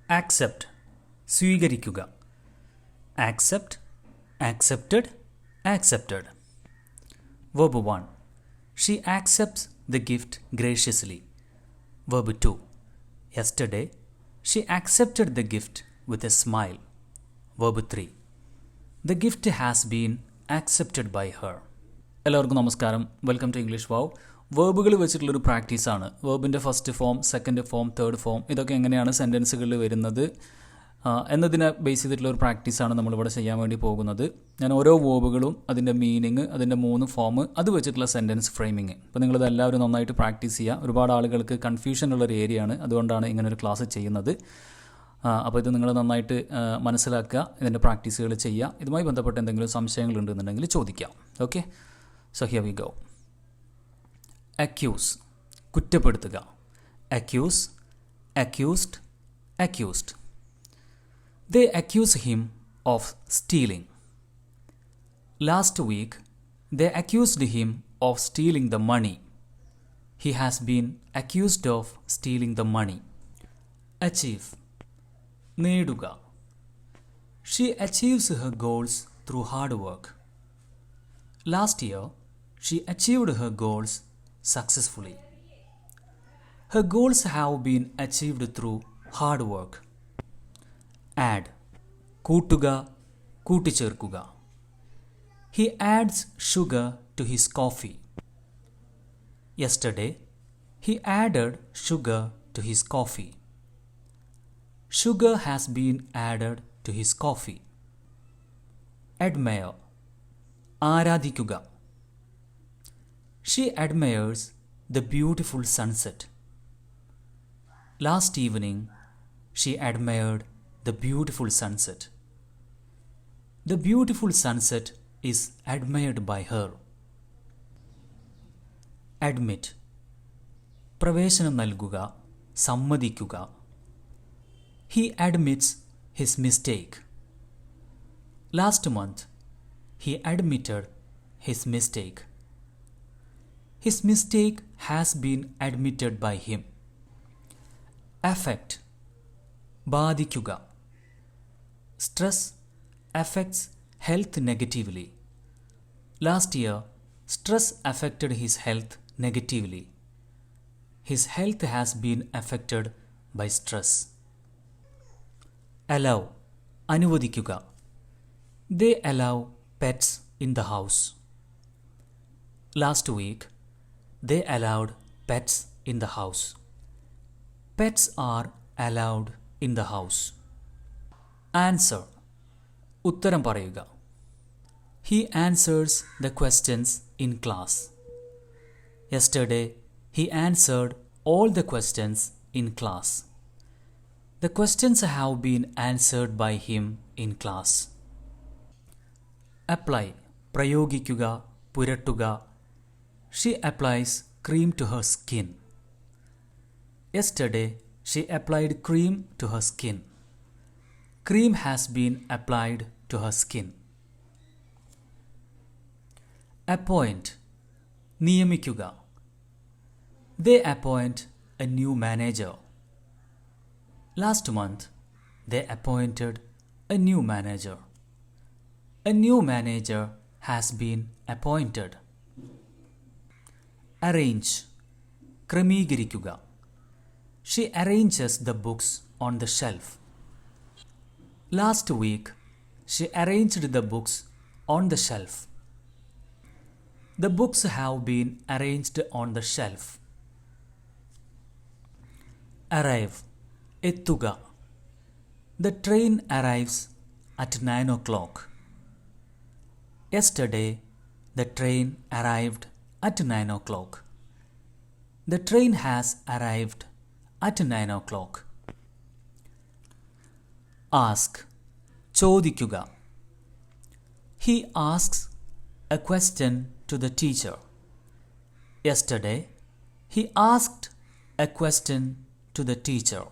accept, സ്വീകരിക്കുക. accept, accepted, accepted. Verb 1. She accepts the gift graciously. Verb 2. Yesterday, she accepted the gift with a smile. Verb 3. The gift has been accepted by her. എല്ലാവർക്കും നമസ്കാരം. Welcome to English wow. വേർബുകൾ വെച്ചിട്ടുള്ളൊരു പ്രാക്ടീസാണ്. വേർബിൻ്റെ first form, second form, third form ഇതൊക്കെ എങ്ങനെയാണ് സെൻറ്റൻസുകളിൽ വരുന്നത് എന്നതിനെ ബേസ് ചെയ്തിട്ടുള്ള ഒരു പ്രാക്ടീസാണ് നമ്മളിവിടെ ചെയ്യാൻ വേണ്ടി പോകുന്നത്. ഞാൻ ഓരോ വേർബുകളും അതിൻ്റെ മീനിങ്, അതിൻ്റെ 3 ഫോം, അത് വെച്ചിട്ടുള്ള സെൻറ്റൻസ് ഫ്രെയിമിങ്. അപ്പോൾ നിങ്ങളിത് എല്ലാവരും നന്നായിട്ട് പ്രാക്ടീസ് ചെയ്യുക. ഒരുപാട് ആളുകൾക്ക് കൺഫ്യൂഷൻ ഉള്ളൊരു ഏരിയയാണ്, അതുകൊണ്ടാണ് ഇങ്ങനൊരു ക്ലാസ് ചെയ്യുന്നത്. അപ്പോൾ ഇത് നിങ്ങൾ നന്നായിട്ട് മനസ്സിലാക്കുക, ഇതിൻ്റെ പ്രാക്ടീസുകൾ ചെയ്യുക. ഇതുമായി ബന്ധപ്പെട്ട് എന്തെങ്കിലും സംശയങ്ങളുണ്ടെന്നുണ്ടെങ്കിൽ ചോദിക്കാം. Okay, so here we go. Accuse, കുറ്റപ്പെടുത്തുക. Accuse, accused, accused. They accuse him of stealing. Last week, they accused him of stealing the money. He has been accused of stealing the money. Achieve, നേടുക. She achieves her goals through hard work. Last year, she achieved her goals successfully. Her goals have been achieved through hard work. Add, കൂട്ടുക, കൂട്ടിച്ചേർക്കുക. He adds sugar to his coffee. Yesterday, he added sugar to his coffee. Sugar has been added to his coffee. Admire, ആരാധിക്കുക. She admires the beautiful sunset. Last evening, she admired the beautiful sunset. The beautiful sunset is admired by her. Admit, പ്രവേശനം നൽകുക, സമ്മതിക്കുക. He admits his mistake. Last month, he admitted his mistake. His mistake has been admitted by him. Affect, ബാധിക്കുക. Stress affects health negatively. Last year, stress affected his health negatively. His health has been affected by stress. Allow, അനുവദിക്കുക. They allow pets in the house. Last week, they allowed pets in the house. Pets are allowed in the house. Answer, ഉത്തരം പറയുക. He answers the questions in class. Yesterday, he answered all the questions in class. The questions have been answered by him in class. Apply, പ്രയോഗിക്കുക, പുരട്ടുക. She applies cream to her skin. Yesterday, she applied cream to her skin. Cream has been applied to her skin. Appoint, നിയമിക്കുക. They appoint a new manager. Last month, they appointed a new manager. A new manager has been appointed. Arrange, ക്രമീകരിക്കുക. She arranges the books on the shelf. Last week, she arranged the books on the shelf. The books have been arranged on the shelf. Arrive, എത്തുക. The train arrives at 9 o'clock. Yesterday, the train arrived at 9 o'clock. The train has arrived at 9 o'clock. Ask, ചോദിക്കുക. He asks a question to the teacher. Yesterday, he asked a question to the teacher.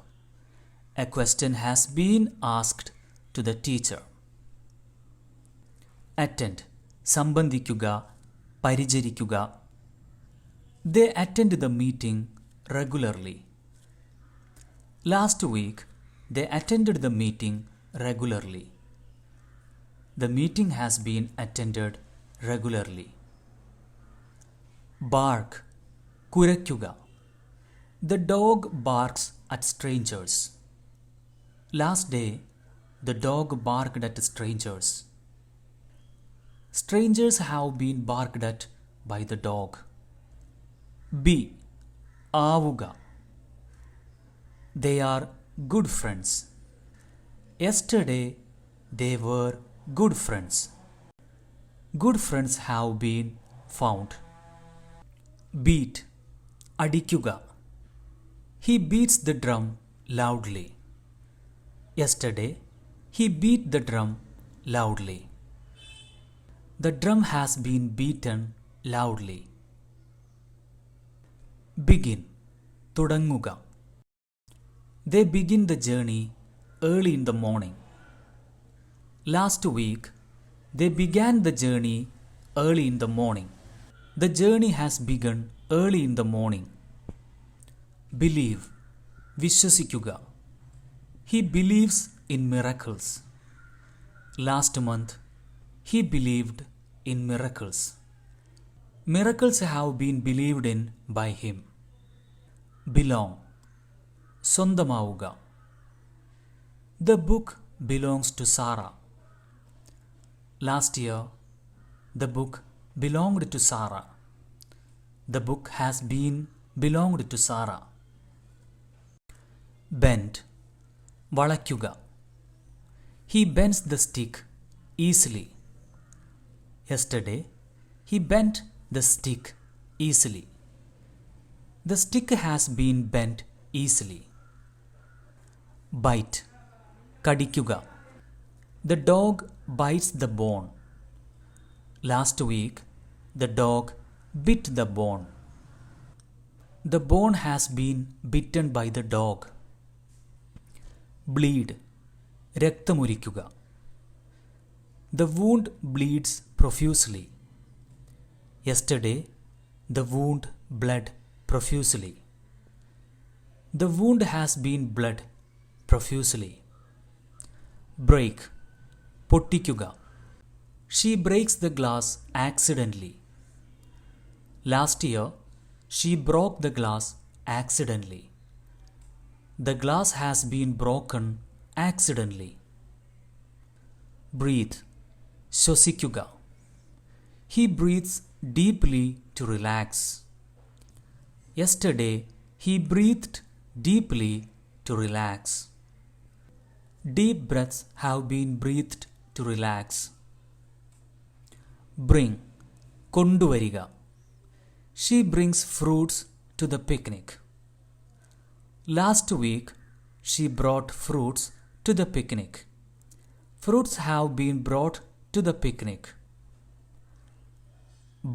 A question has been asked to the teacher. Attend, സംബന്ധിക്കുക, പരിചരിക്കുക. They attend the meeting regularly. Last week, they attended the meeting regularly. The meeting has been attended regularly. Bark, കുരയ്ക്കുക. The dog barks at strangers. Last day, the dog barked at strangers. Strangers have been barked at by the dog. B. ആവുക. They are good friends. Yesterday, they were good friends. Good friends have been found. Beat, അടിക്കുക. He beats the drum loudly. Yesterday, he beat the drum loudly. The drum has been beaten loudly. Begin, തുടങ്ങുക. They begin the journey early in the morning. Last week, they began the journey early in the morning. The journey has begun early in the morning. Believe, വിശ്വസിക്കുക. He believes in miracles. Last month, he believed in miracles. Miracles have been believed in by him. Belong, സ്വന്തമാവുക. The book belongs to Sarah. Last year, the book belonged to Sarah. The book has been belonged to Sarah. Bend, വളയ്ക്കുക. He bends the stick easily. Yesterday, he bent the stick easily. The stick has been bent easily. Bite, കടിക്കുക. The dog bites the bone. Last week, the dog bit the bone. The bone has been bitten by the dog. Bleed, രക്തമൊലിക്കുക. The wound bleeds profusely. Yesterday, the wound bled profusely. The wound has been bled profusely. Break, പൊട്ടിക്കുക. She breaks the glass accidentally. Last year, she broke the glass accidentally. The glass has been broken accidentally. Breathe, ശ്വസിക്കുക. He breathes deeply to relax. Yesterday, he breathed deeply to relax. Deep breaths have been breathed to relax. Bring, കൊണ്ടുവരിക. She brings fruits to the picnic. Last week, she brought fruits to the picnic. Fruits have been brought to the picnic.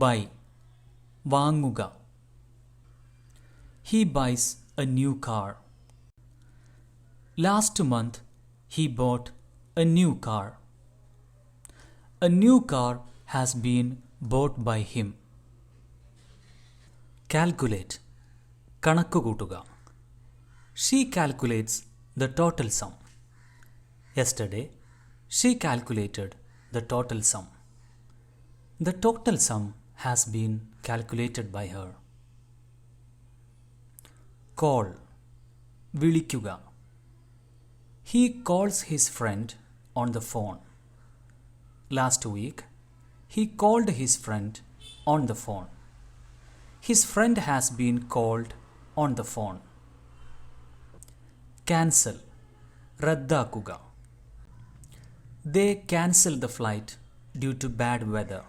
Buy, വാങ്ങുക. He buys a new car. Last month, he bought a new car. A new car has been bought by him. Calculate, കണക്കുകൂട്ടുക. She calculates the total sum. Yesterday, she calculated the total sum. The total sum has been calculated by her. Call, വിളിക്കുക. He calls his friend on the phone. Last week, he called his friend on the phone. His friend has been called on the phone. Cancel, റദ്ദാക്കുക. They cancelled the flight due to bad weather.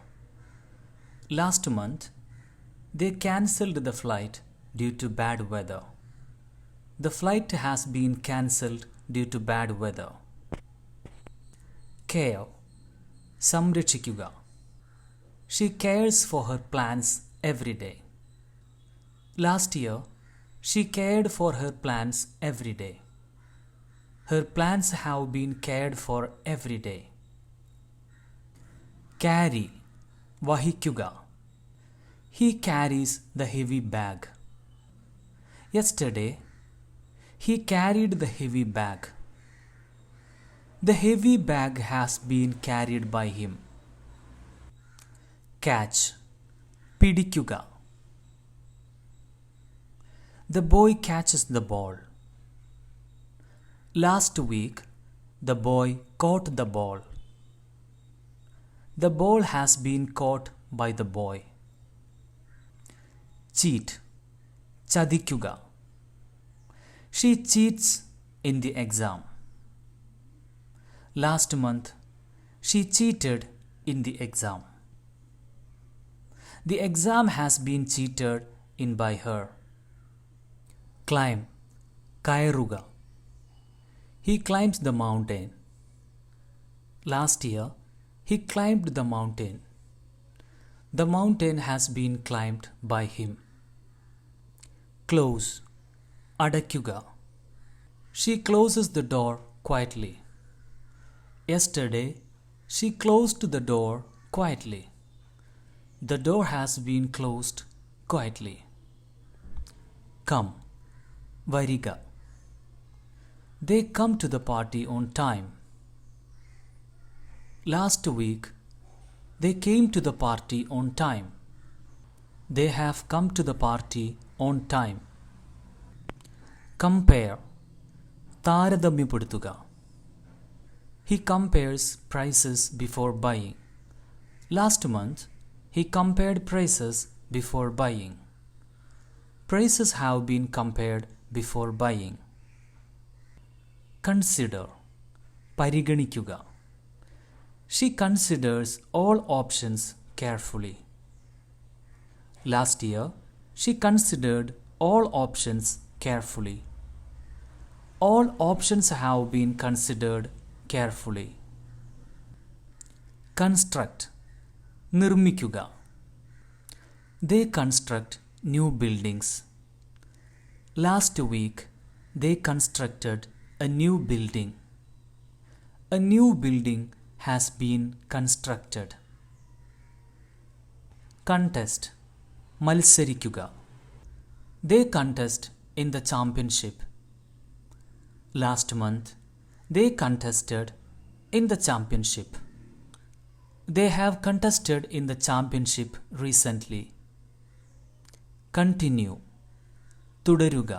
Last month, they cancelled the flight due to bad weather. The flight has been cancelled due to bad weather. Care, സംരക്ഷിക്കുക. She cares for her plants every day. Last year, she cared for her plants every day. Her plants have been cared for every day. Carry, വഹിക്കുക. He carries the heavy bag. Yesterday, he carried the heavy bag. The heavy bag has been carried by him. Catch. Pidikkuga. The boy catches the ball. Last week, the boy caught the ball. The ball has been caught by the boy. Cheat. Chadikkuga. She cheats in the exam. Last month, she cheated in the exam. The exam has been cheated in by her. Climb. Kayaruga. He climbs the mountain. Last year, he climbed the mountain. The mountain has been climbed by him. Close. Adakkuga. She closes the door quietly. Yesterday, she closed the door quietly. The door has been closed quietly. Come. Variga. They come to the party on time. Last week, they came to the party on time. They have come to the party on time. Compare. താരതമ്യപ്പെടുത്തുക. He compares prices before buying. Last month, he compared prices before buying. Prices have been compared before buying. Consider. പരിഗണിക്കുക. She considers all options carefully. Last year, she considered all options carefully. All options have been considered carefully. Construct. നിർമ്മിക്കുക. They construct new buildings. Last week, they constructed a new building. A new building has been constructed. Contest. മത്സരിക്കുക. They contest in the championship. Last month, they contested in the championship. They have contested in the championship recently. Continue. തുടരുക.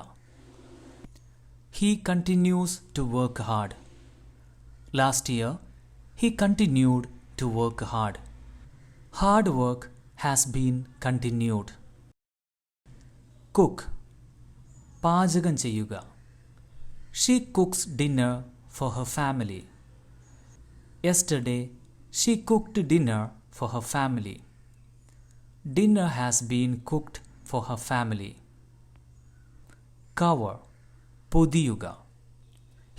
He continues to work hard. Last year, he continued to work hard. Hard work has been continued. Cook. പാചകം ചെയ്യുക. She cooks dinner for her family. Yesterday, she cooked dinner for her family. Dinner has been cooked for her family. Cover. പൊതിയുക.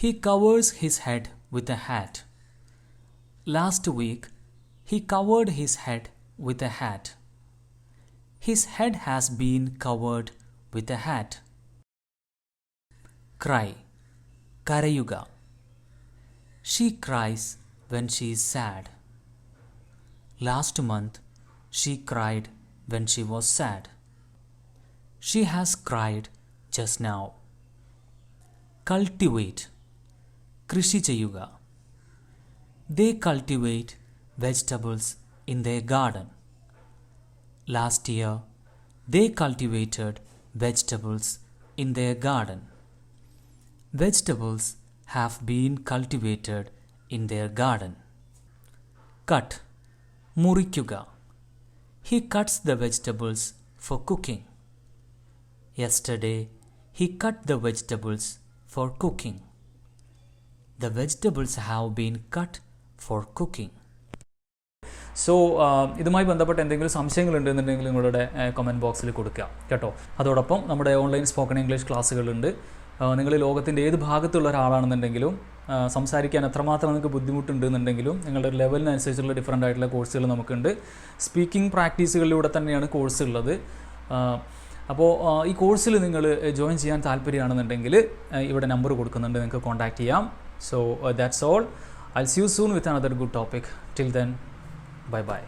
He covers his head with a hat. Last week, he covered his head with a hat. His head has been covered with a hat. Cry. കരയുക. She cries when she is sad. Last month, she cried when she was sad. She has cried just now. Cultivate. കൃഷി ചെയ്യുക. They cultivate vegetables in their garden. Last year, they cultivated vegetables in their garden. Vegetables have been cultivated in their garden. Cut. മുറിക്കുക. He cuts the vegetables for cooking. Yesterday, he cut the vegetables for cooking. The vegetables have been cut for cooking. So ഇതുമായി ബന്ധപ്പെട്ട എന്തെങ്കിലും സംശയങ്ങളുണ്ടെന്നുണ്ടെങ്കിൽ നിങ്ങളുടെ comment ബോക്സിൽ കൊടുക്കുക കേട്ടോ. അതോടൊപ്പം നമ്മുടെ ഓൺലൈൻ സ്പോക്കൺ ഇംഗ്ലീഷ് ക്ലാസ്സുകളുണ്ട്. നിങ്ങൾ ലോകത്തിൻ്റെ ഏത് ഭാഗത്തുള്ള ഒരാളാണെന്നുണ്ടെങ്കിലും സംസാരിക്കാൻ എത്രമാത്രം നിങ്ങൾക്ക് ബുദ്ധിമുട്ടുണ്ടെന്നുണ്ടെങ്കിലും നിങ്ങളുടെ ലെവലിനനുസരിച്ചുള്ള ഡിഫറൻ്റ് ആയിട്ടുള്ള കോഴ്സുകൾ നമുക്കുണ്ട്. സ്പീക്കിംഗ് പ്രാക്ടീസുകളിലൂടെ തന്നെയാണ് കോഴ്സ് ഉള്ളത്. അപ്പോൾ ഈ കോഴ്സിൽ നിങ്ങൾ ജോയിൻ ചെയ്യാൻ താല്പര്യമാണെന്നുണ്ടെങ്കിൽ ഇവിടെ നമ്പർ കൊടുക്കുന്നുണ്ട്, നിങ്ങൾക്ക് കോൺടാക്റ്റ് ചെയ്യാം. So that's all. I'll see you soon with another good topic. Till then, bye bye.